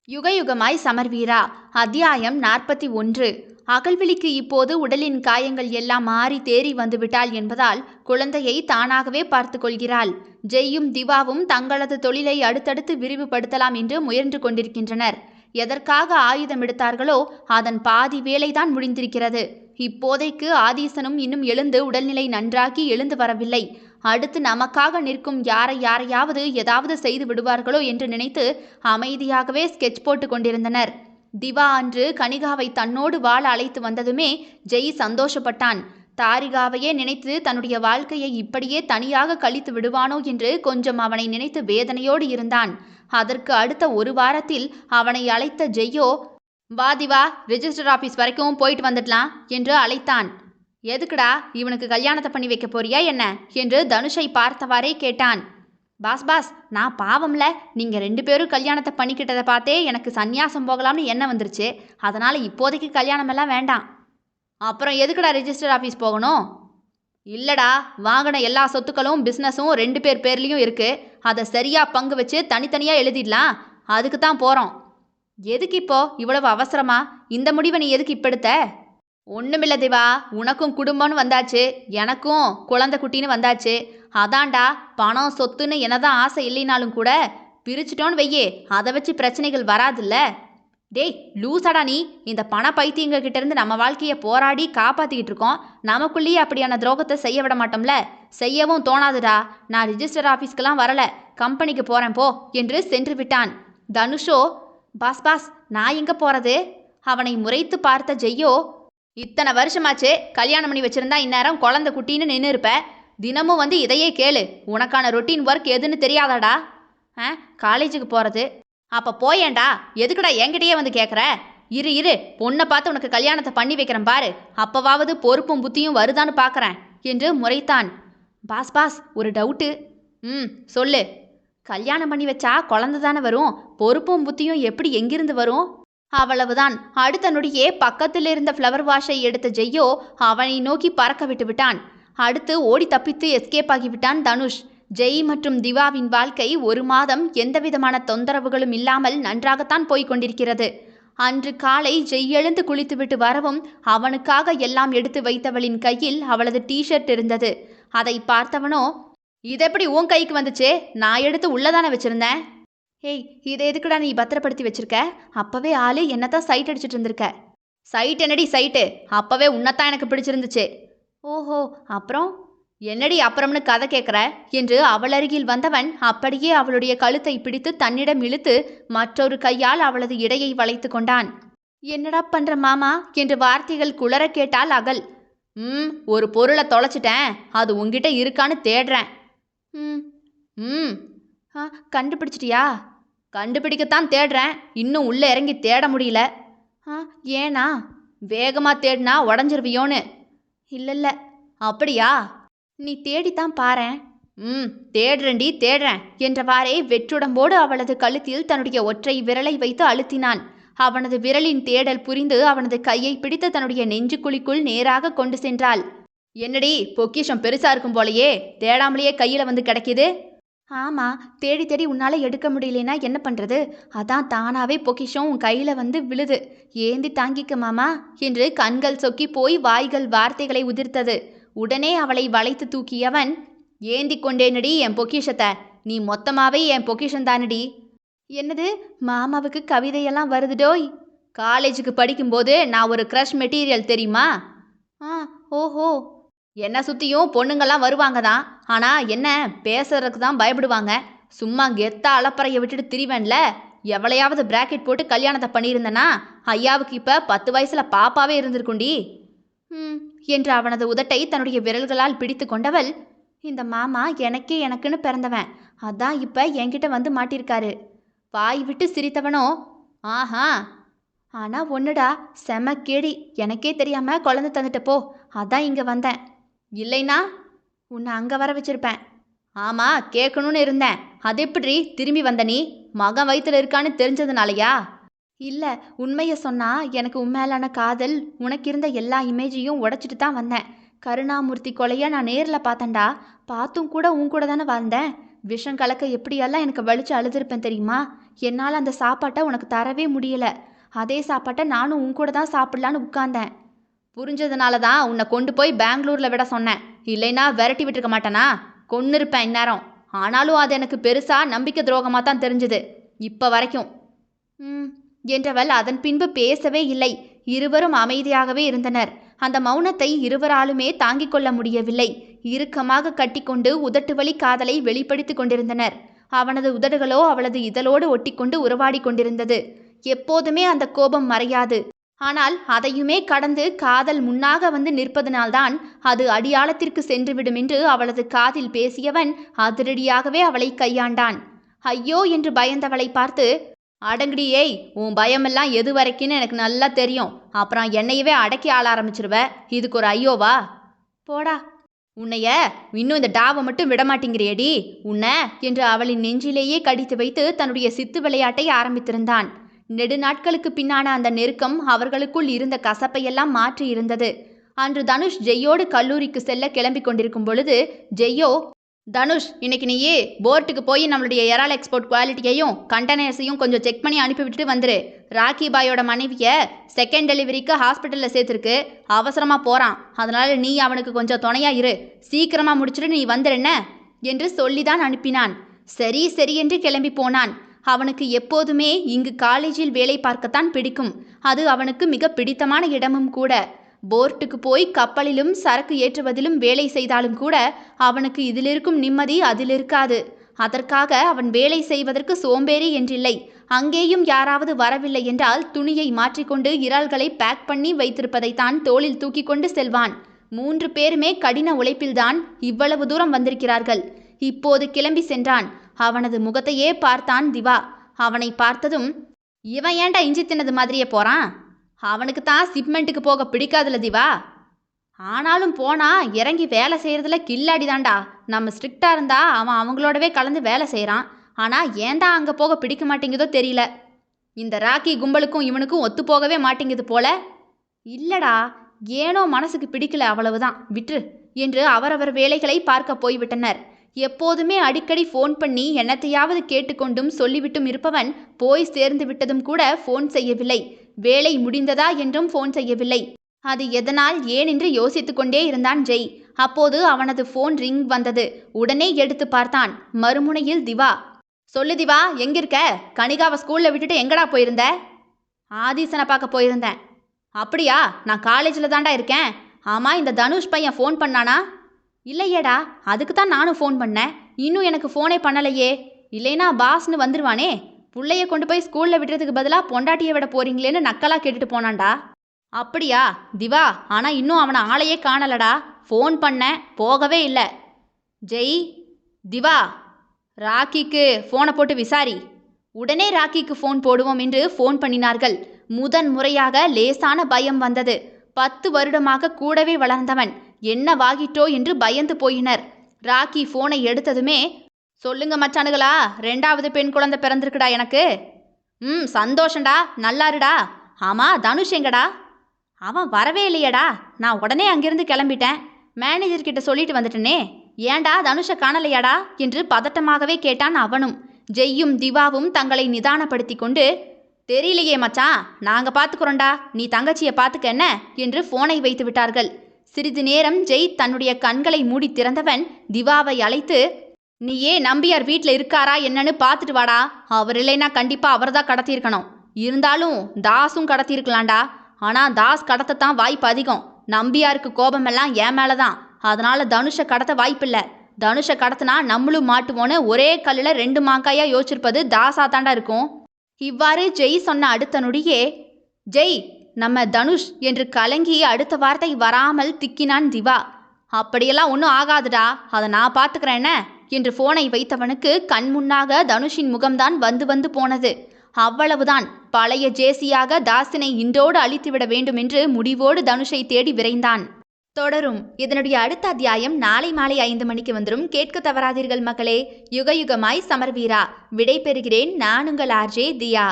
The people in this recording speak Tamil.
யுகயுகமாய் சமர்வீரா. அத்தியாயம் 41. அகல்விழிக்கு இப்போது உடலின் காயங்கள் எல்லாம் மாறி தேறி வந்துவிட்டாள் என்பதால் குழந்தையை தானாகவே பார்த்து கொள்கிறாள். ஜெய்யும் திவாவும் தங்களது தொழிலை அடுத்தடுத்து விரிவுபடுத்தலாம் என்று முயன்று கொண்டிருக்கின்றனர். எதற்காக ஆயுதம் எடுத்தார்களோ அதன் பாதி வேலைதான் முடிந்திருக்கிறது. இப்போதைக்கு ஆதீசனும் இன்னும் எழுந்து உடல்நிலை நன்றாகி எழுந்து வரவில்லை. அடுத்து நமக்காக நிற்கும் யாரையாவது ஏதாவது செய்து விடுவார்களோ என்று நினைத்து அமைதியாகவே ஸ்கெட்ச் போட்டு கொண்டிருந்தனர். திவா அன்று கனிகாவை தன்னோடு வாழ அழைத்து வந்ததுமே ஜெய் சந்தோஷப்பட்டான். தாரிகாவையே நினைத்து தன்னுடைய வாழ்க்கையை இப்படியே தனியாக கழித்து விடுவானோ என்று கொஞ்சம் அவனை நினைத்து வேதனையோடு இருந்தான். அதற்கு அடுத்த ஒரு வாரத்தில் அவனை அழைத்த ஜெய்யோ, "வா திவா, ரெஜிஸ்டர் ஆஃபீஸ் வரைக்கும் போயிட்டு வந்துடலாம்" என்று அழைத்தான். "எதுக்குடா, இவனுக்கு கல்யாணத்தை பண்ணி வைக்க போறியா என்ன?" என்று தனுஷை பார்த்தவாறே கேட்டான். பாஸ், நான் பாவம்ல, நீங்கள் 2 பேரும் கல்யாணத்தை பண்ணிக்கிட்டதை பார்த்தே எனக்கு சந்நியாசம் போகலாம்னு எண்ணம் வந்துருச்சு. அதனால் இப்போதைக்கு கல்யாணமெல்லாம் வேண்டாம். அப்புறம் எதுக்குடா ரெஜிஸ்டர் ஆஃபீஸ் போகணும்? இல்லடா, வாங்கின எல்லா சொத்துக்களும் பிஸ்னஸும் 2 பேர் பேர்லேயும் இருக்குது. அதை சரியாக பங்கு வச்சு தனித்தனியாக எழுதிடலாம். அதுக்கு தான் போகிறோம். எதுக்கு இப்போ இவ்வளவு அவசரமா? இந்த முடிவை நீ எதுக்கு இப்போ எடுத்த? ஒன்றுமில்ல திவா, உனக்கும் குடும்பம்னு வந்தாச்சு, எனக்கும் குழந்தை குட்டின்னு வந்தாச்சு. அதான்டா, பணம் சொத்துன்னு என்னதான் ஆசை இல்லைனாலும் கூட பிரிச்சிட்டோன்னு வையே, அதை வச்சு பிரச்சனைகள் வராதுல்ல. டேய் லூசாடா நீ, இந்த பண பைத்தியங்க கிட்ட இருந்து நம்ம வாழ்க்கையை போராடி காப்பாற்றிக்கிட்டு இருக்கோம். நமக்குள்ளேயே அப்படியான துரோகத்தை செய்ய விட மாட்டோம்ல. செய்யவும் தோணாதுடா. நான் ரிஜிஸ்டர் ஆஃபீஸ்க்கெல்லாம் வரல, கம்பெனிக்கு போகிறேன் போ என்று சென்று விட்டான். தனுஷோ, பாஸ், நான் எங்கே போகிறது? அவனை முறைத்து பார்த்த ஜெய்யோ, இத்தனை வருஷமாச்சு, கல்யாணம் பண்ணி வச்சிருந்தா இந்நேரம் குழந்தை குட்டின்னு நின்று இருப்ப. தினமும் வந்து இதையே கேளு. உனக்கான ரொட்டீன் ஒர்க் எதுன்னு தெரியாதாடா? காலேஜுக்கு போகிறது. அப்போ போயேண்டா, எதுக்குடா என்கிட்டயே வந்து கேட்குற? இரு, பொண்ணை பார்த்து உனக்கு கல்யாணத்தை பண்ணி வைக்கிறேன் பாரு, அப்போவாவது பொறுப்பும் புத்தியும் வருதான்னு பார்க்குறேன் என்று முறைத்தான். பாஸ், ஒரு டவுட்டு. சொல்லு. கல்யாணம் பண்ணி வச்சா குழந்தை தானே வரும், பொறுப்பும் புத்தியும் எப்படி எங்கிருந்து வரும்? அவ்வளவுதான். அடுத்த நொடியே பக்கத்தில் இருந்த ஃப்ளவர் வாஷை எடுத்த ஜெய்யோ அவனை நோக்கி பறக்க விட்டு விட்டான். அடுத்து ஓடி தப்பித்து எஸ்கேப் ஆகிவிட்டான் தனுஷ். ஜெய் மற்றும் திவாவின் வாழ்க்கை 1 மாதம் எந்தவிதமான தொந்தரவுகளும் இல்லாமல் நன்றாகத்தான் போய்க் கொண்டிருக்கிறது. அன்று காலை ஜெய் எழுந்து குளித்துவிட்டு வரவும் அவனுக்காக எல்லாம் எடுத்து வைத்தவளின் கையில் அவளது டிஷர்ட் இருந்தது. அதை பார்த்தவனோ, இதெப்படி உன் கைக்கு வந்துச்சே? நான் எடுத்து உள்ளதானே வச்சிருந்தேன். ஏய், இதை எதுக்குடா நீ பத்திரப்படுத்தி வச்சிருக்க? அப்பவே ஆளு என்னத்தான் சைட் அடிச்சிட்டு இருந்திருக்க. சைட் என்னடி சைட்டு? அப்பவே உன்னைத்தான் எனக்கு பிடிச்சிருந்துச்சு. ஓஹோ, அப்புறம் என்னடி அப்புறம்னு கதை கேட்குற என்று அவள் அருகில் வந்தவன் அப்படியே அவளுடைய கழுத்தை பிடித்து தன்னிடம் இழுத்து மற்றொரு கையால் அவளது இடையை வளைத்து கொண்டான். என்னடா பண்ற மாமா என்று வார்த்தைகள் குளற கேட்டால் அகல். ஒரு பொருளை தொலைச்சிட்டேன், அது உங்ககிட்ட இருக்கான்னு தேடுறேன். கண்டுபிடிச்சிட்டியா? கண்டுபிடிக்கத்தான் தேடுறேன், இன்னும் உள்ளே இறங்கி தேட முடியல. ஏனா? வேகமாக தேடினா உடஞ்சிருவியோன்னு. இல்லை. அப்படியா? நீ தேடித்தான் பாரேன். தேடுறேன் என்றவாறே வெற்றுடம்போடு அவளது கழுத்தில் தன்னுடைய ஒற்றை விரலை வைத்து அழுத்தினான். அவனது விரலின் தேடல் புரிந்து அவனது கையை பிடித்து தன்னுடைய நெஞ்சுக்குழிக்குள் நேராக கொண்டு சென்றாள். என்னடி, பொக்கிஷம் பெருசா இருக்கும் போலையே, தேடாமலேயே கையில் வந்து கிடைக்கிது. ஆமாம், தேடி உன்னால் எடுக்க முடியலனா என்ன பண்ணுறது? அதான் தானாகவே பொக்கிஷம் உன் கையில் வந்து விழுது. ஏந்தி தாங்கிக்க மாமா என்று கண்கள் சொக்கி போய் வாய்கள் வார்த்தைகளை உதிர்த்தது. உடனே அவளை வளைத்து தூக்கியவன், ஏந்தி கொண்டேனடி என் பொக்கிஷத்தை, நீ மொத்தமாகவே என் பொக்கிஷந்தானடி. என்னது, மாமாவுக்கு கவிதையெல்லாம் வருதுடோய்? காலேஜுக்கு படிக்கும்போது நான் ஒரு க்ரஷ் மெட்டீரியல் தெரியுமா? ஓஹோ. என்னை சுற்றியும் பொண்ணுங்கள்லாம் வருவாங்க தான், ஆனால் என்ன பேசுறதுக்கு தான் பயப்படுவாங்க. சும்மா கெத்தா அலப்பறையை விட்டுட்டு திரிவேன்ல. எவளையாவது பிராக்கெட் போட்டு கல்யாணத்தை பண்ணியிருந்தனா ஐயாவுக்கு இப்போ 10 வயசில் பாப்பாவே இருந்திருக்குண்டி. என்று அவனது உதட்டை தன்னுடைய விரல்களால் பிடித்து கொண்டவள், இந்த மாமா எனக்குன்னு பிறந்தவன், அதான் இப்போ என்கிட்ட வந்து மாட்டிருக்காரு. வாய் விட்டு சிரித்தவனோ, ஆஹா, ஆனால் ஒன்றுடா, செம கேடி, எனக்கே தெரியாமல் குழந்தை தந்துட்ட போ, அதான் இங்கே வந்தேன். இல்லைனா உன்னை அங்கே வர வச்சிருப்பேன். ஆமாம், கேட்கணும்னு இருந்தேன். அது எப்படி திரும்பி வந்த? நீ மகன் வயிற்றுல இருக்கான்னு தெரிஞ்சதுனாலயா? இல்லை, உண்மையை சொன்னால் எனக்கு உண்மையிலான காதல், உனக்கு இருந்த எல்லா இமேஜையும் உடைச்சிட்டு தான் வந்தேன். கருணாமூர்த்தி கொலையை நான் நேரில் பார்த்தேன்டா. பார்த்தும் கூட உன் கூட தானே வாழ்ந்தேன். விஷம் கலக்க எப்படியெல்லாம் எனக்கு வலிச்சு அழுதுருப்பேன் தெரியுமா? என்னால் அந்த சாப்பாட்டை உனக்கு தரவே முடியல. அதே சாப்பாட்டை நானும் உன் கூட தான் சாப்பிடலான்னு உட்கார்ந்தேன். புரிஞ்சதுனால தான் உன்னை கொண்டு போய் பெங்களூரில் விட சொன்னேன். இல்லைன்னா விரட்டி விட்டுருக்க மாட்டேனா? கொன்று இருப்பேன் இந்நேரம். ஆனாலும் அது எனக்கு பெருசாக நம்பிக்கை துரோகமாக தான் தெரிஞ்சுது இப்போ வரைக்கும். என்றவள் அதன் பின்பு பேசவே இல்லை. இருவரும் அமைதியாகவே இருந்தனர். அந்த மௌனத்தை இருவராலுமே தாங்கிக் கொள்ள முடியவில்லை. இறுக்கமாக கட்டிக்கொண்டு உதட்டு வழி காதலை வெளிப்படுத்திக் கொண்டிருந்தனர். அவனது உதடுகளோ அவளது இதழோடு ஒட்டிக்கொண்டு உறவாடி கொண்டிருந்தது. எப்போதுமே அந்த கோபம் மறையாது. ஆனால் அதையுமே கடந்து காதல் முன்னாக வந்து நிற்பதனால்தான் அது அடியாழத்திற்கு சென்றுவிடும் என்று அவளது காதில் பேசியவன் அதிரடியாகவே அவளை கையாண்டான். ஐயோ என்று பயந்தவளை பார்த்து, அடங்குடியே, உன் பயமெல்லாம் எது வரைக்குன்னு எனக்கு நல்லா தெரியும். அப்புறம் என்னையவே அடக்கி ஆள ஆரம்பிச்சிருவ. இதுக்கு ஒரு ஐயோவா? போடா, உன்னைய இன்னும் இந்த டாவை மட்டும் விடமாட்டேங்கிறியடி உன்ன என்று அவளின் நெஞ்சிலேயே கடித்து வைத்து தன்னுடைய சித்து விளையாட்டை ஆரம்பித்திருந்தான். நெடுநாட்களுக்கு பின்னான அந்த நெருக்கம் அவர்களுக்குள் இருந்த கசப்பையெல்லாம் மாற்றி இருந்தது. அன்று தனுஷ் ஜெய்யோடு கல்லூரிக்கு செல்ல கிளம்பி கொண்டிருக்கும் பொழுது ஜெய்யோ, தனுஷ், இன்னைக்கு நீயே போர்ட்டுக்கு போய் நம்மளுடைய எரால் எக்ஸ்போர்ட் குவாலிட்டியையும் கண்டெய்னர்ஸையும் கொஞ்சம் செக் பண்ணி அனுப்பிவிட்டு வந்துரு. ராக்கி பாயோட மனைவியை செகண்ட் டெலிவரிக்கு ஹாஸ்பிட்டலில் சேர்த்துருக்கு. அவசரமாக போகிறான். அதனால் நீ அவனுக்கு கொஞ்சம் துணையாக இரு. சீக்கிரமாக முடிச்சுட்டு நீ வந்துடுன என்று சொல்லிதான் அனுப்பினான். சரி சரி என்று கிளம்பி போனான். அவனுக்கு எப்போதுமே இங்கு காலேஜில் வேலை பார்க்கத்தான் பிடிக்கும். அது அவனுக்கு மிக பிடித்தமான இடமும் கூட. போர்ட்டுக்கு போய் கப்பலிலும் சரக்கு ஏற்றுவதிலும் வேலை செய்தாலும் கூட அவனுக்கு இதிலிருக்கும் நிம்மதி அதில் இருக்காது. அதற்காக அவன் வேலை செய்வதற்கு சோம்பேறி என்றில்லை. அங்கேயும் யாராவது வரவில்லை என்றால் துணியை மாற்றிக்கொண்டு இறால்களை பேக் பண்ணி வைத்திருப்பதைத்தான் தோளில் தூக்கி கொண்டு செல்வான். 3 பேருமே கடின உழைப்பில்தான் இவ்வளவு தூரம் வந்திருக்கிறார்கள். இப்போது கிளம்பி சென்றான். அவனது முகத்தையே பார்த்தான் திவா. அவனை பார்த்ததும், இவன் ஏன்டா இஞ்சி தின்னது மாதிரியே போறான்? அவனுக்கு தான் சிப்மெண்ட்டுக்கு போக பிடிக்காதுல திவா. ஆனாலும் போனா இறங்கி வேலை செய்கிறதுல கில்லாடி தான்டா. நம்ம ஸ்ட்ரிக்டாக இருந்தா அவன் அவங்களோடவே கலந்து வேலை செய்கிறான். ஆனால் ஏன்டா அங்கே போக பிடிக்க மாட்டேங்குதோ தெரியல. இந்த ராக்கி கும்பலுக்கும் இவனுக்கும் ஒத்து போகவே மாட்டேங்குது போல. இல்லடா, ஏனோ மனசுக்கு பிடிக்கல, அவ்வளவுதான், விற்று என்று அவரவர் வேலைகளை பார்க்க போய்விட்டனர். எப்போதுமே அடிக்கடி ஃபோன் பண்ணி என்னத்தையாவது கேட்டுக்கொண்டும் சொல்லிவிட்டும் இருப்பவன் போய் சேர்ந்து விட்டதும் கூட ஃபோன் செய்யவில்லை. வேலை முடிந்ததா என்றும் ஃபோன் செய்யவில்லை. அது எதனால் ஏன் என்று யோசித்து கொண்டே இருந்தான் ஜெய். அப்போது அவனது ஃபோன் ரிங் வந்தது. உடனே எடுத்து பார்த்தான். மறுமுனையில் திவா. சொல்லு திவா, எங்கிருக்க? கனிகாவை ஸ்கூலில் விட்டுட்டு எங்கடா போயிருந்த? ஆதிசனை பார்க்க போயிருந்தேன். அப்படியா? நான் காலேஜில் தாண்டா இருக்கேன். ஆமாம், இந்த தனுஷ் பையன் ஃபோன் பண்ணானா? இல்லையேடா, அதுக்கு தான் நானும் ஃபோன் பண்ணேன். இன்னும் எனக்கு ஃபோனே பண்ணலையே. இல்லைனா பாஸ்னு வந்துடுவானே. புள்ளைய கொண்டு போய் ஸ்கூலில் விடுறதுக்கு பதிலாக பொண்டாட்டியை விட போறீங்களேன்னு நக்கலாக கேட்டுட்டு போனான்டா. அப்படியா திவா? ஆனால் இன்னும் அவனை ஆளையே காணலடா. ஃபோன் பண்ணேன், போகவே இல்லை. ஜெய், திவா, ராக்கிக்கு ஃபோனை போட்டு விசாரி. உடனே ராக்கிக்கு ஃபோன் போடுவோம் என்று ஃபோன் பண்ணினார்கள். முதன் முறையாக லேசான பயம் வந்தது. 10 வருடமாக கூடவே வளர்ந்தவன் என்ன வாகிட்டோ என்று பயந்து போயினர். ராக்கி ஃபோனை எடுத்ததுமே, சொல்லுங்க மச்சானுகளா, 2வது பெண் குழந்தை பிறந்திருக்குடா எனக்கு. சந்தோஷண்டா, நல்லாருடா. ஆமாம், தனுஷ் எங்கடா? அவன் வரவே இல்லையடா. நான் உடனே அங்கிருந்து கிளம்பிட்டேன். மேனேஜர்கிட்ட சொல்லிட்டு வந்துட்டனே. ஏண்டா தனுஷை காணலையாடா என்று பதட்டமாகவே கேட்டான் அவனும். ஜெய்யும் திவாவும் தங்களை நிதானப்படுத்தி கொண்டு, தெரியலையே மச்சான், நாங்கள் பார்த்துக்குறோண்டா, நீ தங்கச்சியை பார்த்துக்க என்ன என்று ஃபோனை வைத்து விட்டார்கள். சிறிது நேரம் ஜெய் தன்னுடைய கண்களை மூடி திறந்தவன் திவாவை அழைத்து, நீயே நம்பியார் வீட்டில் இருக்காரா என்னன்னு பார்த்துட்டு வாடா. அவர் இல்லைன்னா கண்டிப்பாக அவர் தான் கடத்தியிருக்கணும். இருந்தாலும் தாஸும் கடத்தியிருக்கலாம்டா. ஆனால் தாஸ் கடத்தத்தான் வாய்ப்பு அதிகம். நம்பியாருக்கு கோபமெல்லாம் என் மேலே தான். அதனால் தனுஷை கடத்த வாய்ப்பில்லை. தனுஷை கடத்தினா நம்மளும் மாட்டுவோன்னு ஒரே கல்லில் 2 மாங்காயாக யோசிச்சிருப்பது தாஸா தாண்டா இருக்கும். இவ்வாறு ஜெய் சொன்ன அடுத்த நொடியே, ஜெய், நம்ம தனுஷ் என்று கலங்கி அடுத்த வார்த்தை வராமல் திக்கினான் திவா. அப்படியெல்லாம் ஒன்றும் ஆகாதுடா, அதை நான் பார்த்துக்கிறேன் என்ன என்று ஃபோனை வைத்தவனுக்கு கண் முன்னாக தனுஷின் முகம்தான் வந்து வந்து போனது. அவ்வளவுதான். பழைய ஜேசியாக தாசினை இன்றோடு அழித்துவிட வேண்டும் என்று முடிவோடு தனுஷை தேடி விரைந்தான். தொடரும். இதனுடைய அடுத்த அத்தியாயம் நாளை மாலை 5 மணிக்கு வந்துடும். கேட்க தவறாதீர்கள் மக்களே. யுக யுகமாய் சமர்வீரா. விடை பெறுகிறேன். நான் உங்கள் ஆர்ஜே தியா.